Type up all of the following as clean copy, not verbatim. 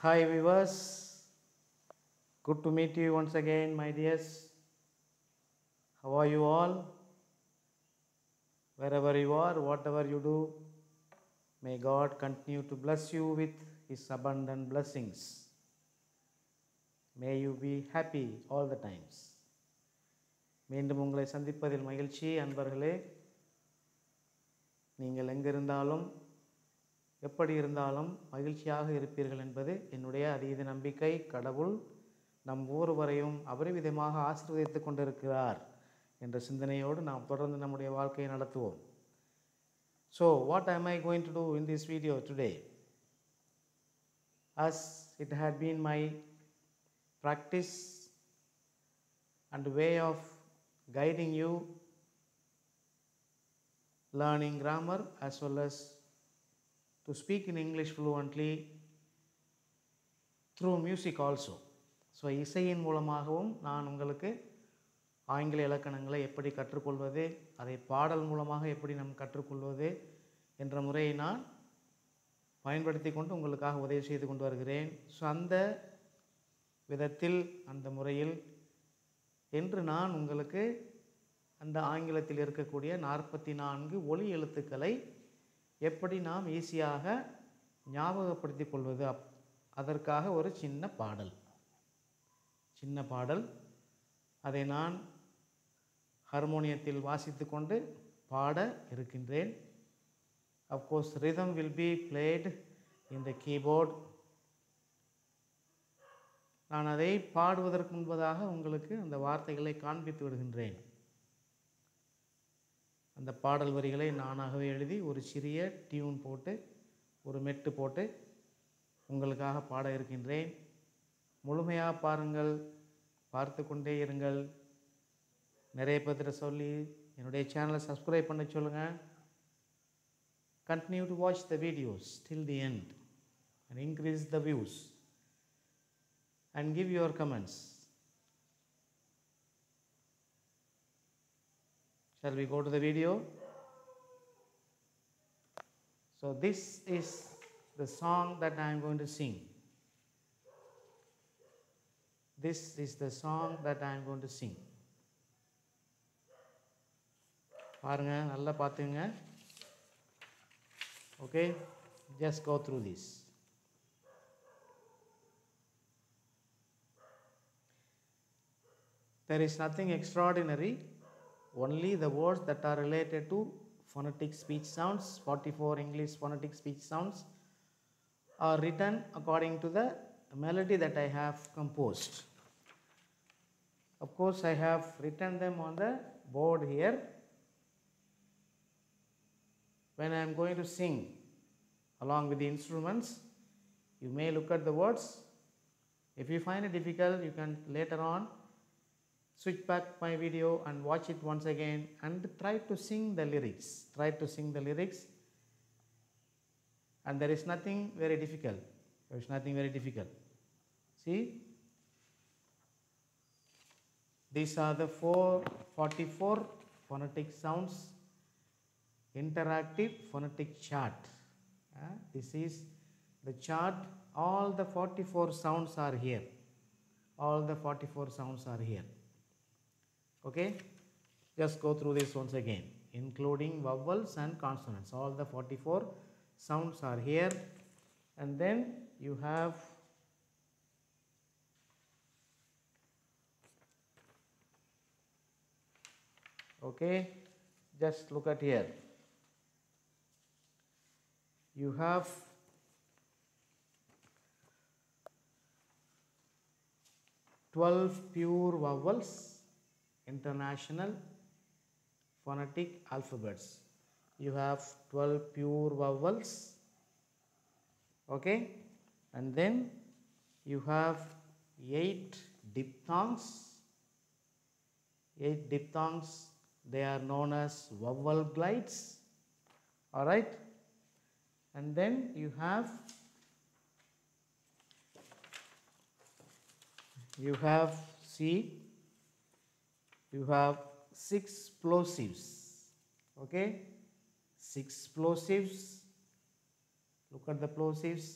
Hi viewers, good to meet you once again, my dears. How are you all? Wherever you are, whatever you do, may God continue to bless you with His abundant blessings. May you be happy all the times. மீண்டும் உங்களை சந்திப்பதில் மகிழ்ச்சி அன்பர்களே. நீங்கள் எங்கிருந்தாலும் எப்படி இருந்தாலும் மகிழ்ச்சியாக இருப்பீர்கள் என்பது என்னுடைய அதீத நம்பிக்கை. கடவுள் நம் ஒவ்வொருவரையும் அபரிவிதமாக ஆசீர்வதித்து கொண்டிருக்கிறார் என்ற சிந்தனையோடு நாம் தொடர்ந்து நம்முடைய வாழ்க்கையை நடத்துவோம். So what am I going to do in this video today? As it had been my practice and way of guiding you, learning grammar as well as to speak in English fluently through music also. So இசையின் மூலமாகவும் நான் உங்களுக்கு ஆங்கில இலக்கணங்களை எப்படி கற்றுக்கொள்வது, அதை பாடல் மூலமாக எப்படி நாம் கற்றுக்கொள்வது என்ற முறையை நான் பயன்படுத்தி கொண்டு உங்களுக்காக உதவி செய்து கொண்டு வருகிறேன். ஸோ அந்த விதத்தில் அந்த முறையில் என்று நான் உங்களுக்கு அந்த ஆங்கிலத்தில் இருக்கக்கூடிய 44 ஒலி எழுத்துக்களை எப்படி நாம் ஈஸியாக ஞாபகப்படுத்திக் கொள்வது, அதற்காக ஒரு சின்ன பாடல் அதை நான் ஹார்மோனியத்தில் வாசித்து கொண்டு பாட இருக்கின்றேன். Of course rhythm will be played in the keyboard. நான் அதை பாடுவதற்கு முன்பதாக உங்களுக்கு அந்த வார்த்தைகளை காண்பித்து விடுகின்றேன். அந்த பாடல் வரிகளை நானாகவே எழுதி ஒரு சிறிய டியூன் போட்டு ஒரு மெட்டு போட்டு உங்களுக்காக பாட இருக்கின்றேன். முழுமையாக பாருங்கள், பார்த்து கொண்டே இருங்கள். நிறைய பேர்கிட்ட சொல்லி என்னுடைய சேனலை சப்ஸ்கிரைப் பண்ண சொல்லுங்கள். Continue to watch the videos till the end and increase the views and give your comments. Shall we go to the video? So this is the song that I am going to sing. This is the song that I am going to sing. பாருங்க, நல்லா பார்த்துங்க. Okay, just go through this. There is nothing extraordinary. Only the words that are related to phonetic speech sounds, 44 English phonetic speech sounds, are written according to the melody that I have composed. Of course, I have written them on the board here. When I am going to sing along with the instruments, you may look at the words. If you find it difficult, you can later on switch back my video and watch it once again and try to sing the lyrics. And there is nothing very difficult. See, these are the 44 phonetic sounds, interactive phonetic chart. This is the chart. All the 44 sounds are here. Okay, just go through this once again, including vowels and consonants. All the 44 sounds are here, and then you have okay, just look at here. You have 12 pure vowels, international phonetic alphabets. You have 12 pure vowels, okay, and then you have 8 diphthongs. They are known as vowel glides. All right, and then you have you have 6 plosives. Okay, 6 plosives. Look at the plosives.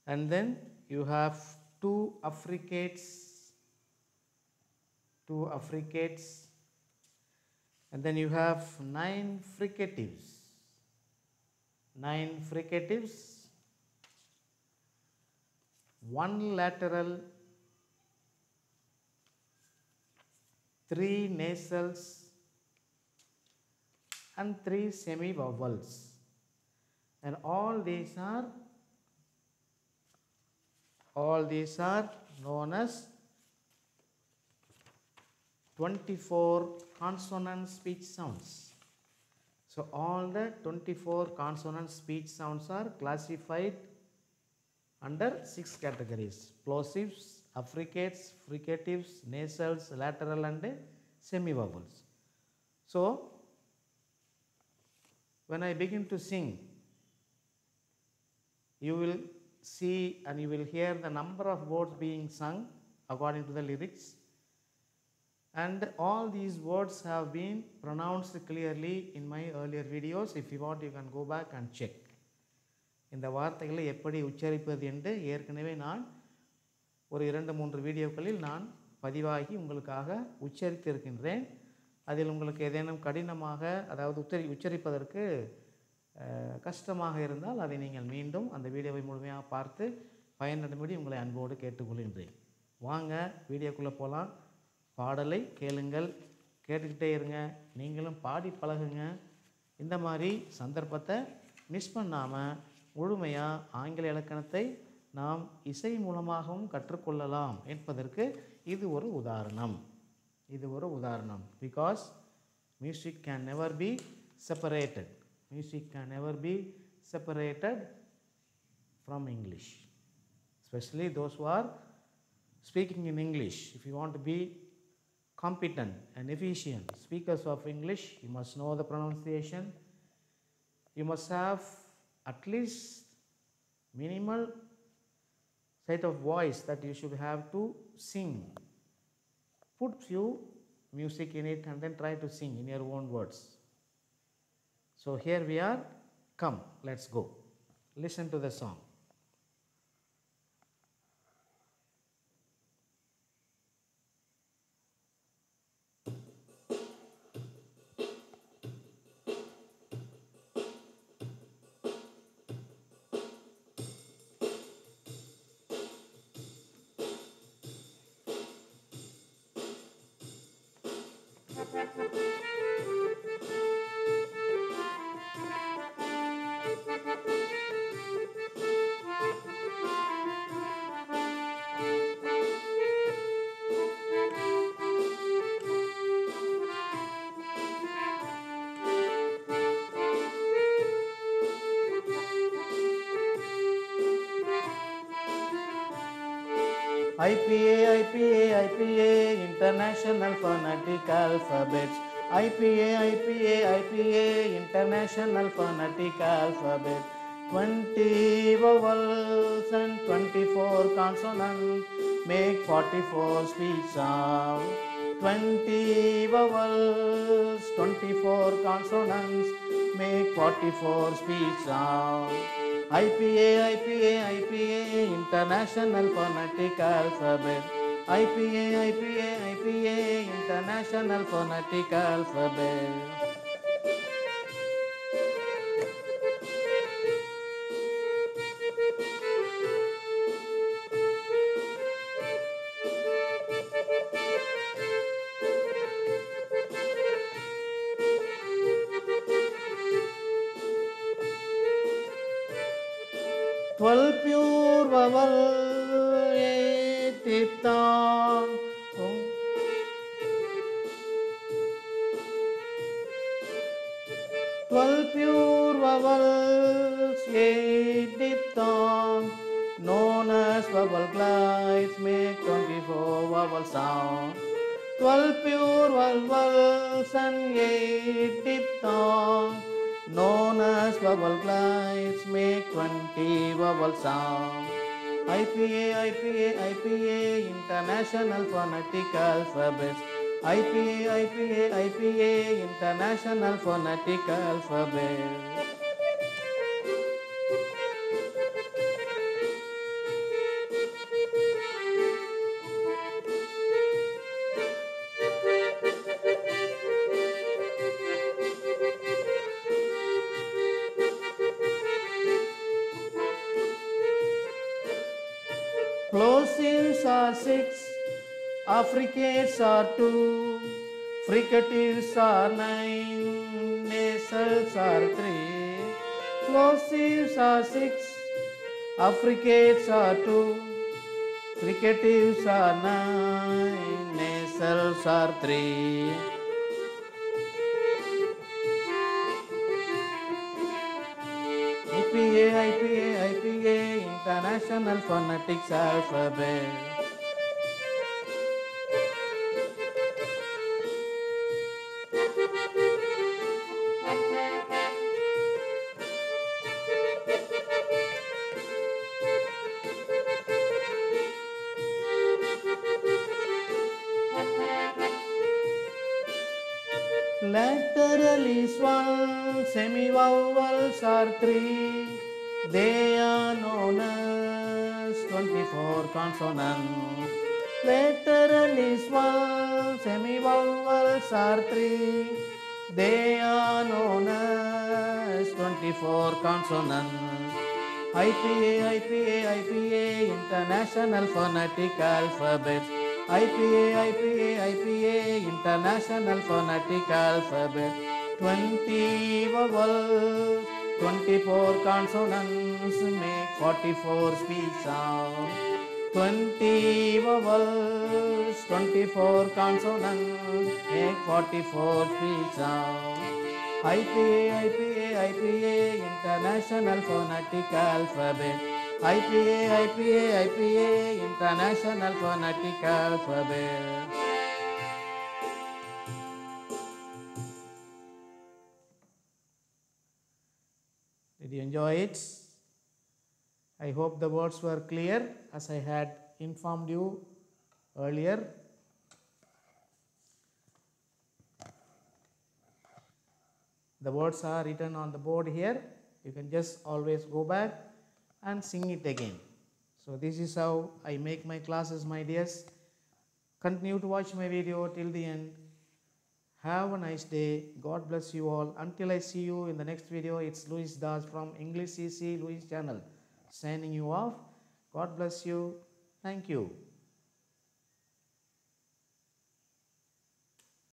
and then you have two affricates, and then you have 9 fricatives, 1 lateral, 3 nasals, and 3 semi-vowels, and all these are known as 24 consonant speech sounds. So all the 24 consonant speech sounds are classified under 6 categories: plosives, affricates, fricatives, nasals, lateral, and semi-vowels. So when I begin to sing, you will see and you will hear the number of words being sung according to the lyrics, and all these words have been pronounced clearly in my earlier videos. If you want, you can go back and check. இந்த வார்த்தைகளை எப்படி உச்சரிப்பது என்று ஏற்கனவே நான் ஒரு 2-3 வீடியோக்களில் நான் பதிவாகி உங்களுக்காக உச்சரித்திருக்கின்றேன். அதில் உங்களுக்கு ஏதேனும் கடினமாக, அதாவது உச்சரிப்பதற்கு கஷ்டமாக இருந்தால் அதை நீங்கள் மீண்டும் அந்த வீடியோவை முழுமையாக பார்த்து பயனடையும்படி உங்களை அன்போடு கேட்டுக்கொள்கின்றேன். வாங்க வீடியோக்குள்ளே போகலாம். பாடலை கேளுங்கள், கேட்டுக்கிட்டே இருங்க, நீங்களும் பாடி பழகுங்க. இந்த மாதிரி சந்தர்ப்பத்தை மிஸ் பண்ணாமல் முழுமையாக ஆங்கில இலக்கணத்தை நாம் இசை மூலமாகவும் கற்றுக்கொள்ளலாம் என்பதற்கு இது ஒரு உதாரணம். Because music can never be separated. Music can never be separated from English, especially those who are speaking in English. If you want to be competent and efficient speakers of English, you must know the pronunciation. You must have at least minimal set of voice that you should have to sing. Put few music in it and then try to sing in your own words. So here we are. Come, let's go. Listen to the song. IPA, International Phonetic Alphabets. IPA, International Phonetic Alphabet. 20 vowels and 24 consonants make 44 speech sounds. 20 vowels, 24 consonants make 44 speech sounds. IPA, International Phonetic Alphabet. IPA, International Phonetic Alphabet. Twelve pure vowels, 8 diphthongs. 12 pure vowels, 8 diphthongs, known as vowel glides, make 24 vowel sounds. 12 pure vowels and 8 diphthongs, known as vowel glides, make 20 vowel sounds. IPA, International Phonetic Alphabets. IPA, International Phonetic Alphabet. Plosives are 6, affricates are 2, fricatives are 9, nasals are 3. Plosives are 6, affricates are 2, fricatives are 9, nasals are 3. IPA, International Phonetics Alphabet. Lateral is 1, semi-vowels are 3. They are known as 24 consonants. Lateral is 1, semi-vowels are 3. They are known as 24 consonants. IPA, International Phonetic Alphabet. IPA, International Phonetic Alphabet. 20 vowels, 24 consonants make 44 speech sounds. 20 vowels, 24 consonants make 44 speech sounds. IPA, International Phonetic Alphabet. IPA, International Phonetic Alphabet. Did you enjoy it? I hope the words were clear as I had informed you earlier. The words are written on the board here. You can just always go back and sing it again. So this is how I make my classes, my dears. Continue to watch my video till the end. Have a nice day. God bless you all. Until I see you in the next video, it's Louis Das from English CC Louis channel signing you off. God bless you. Thank you.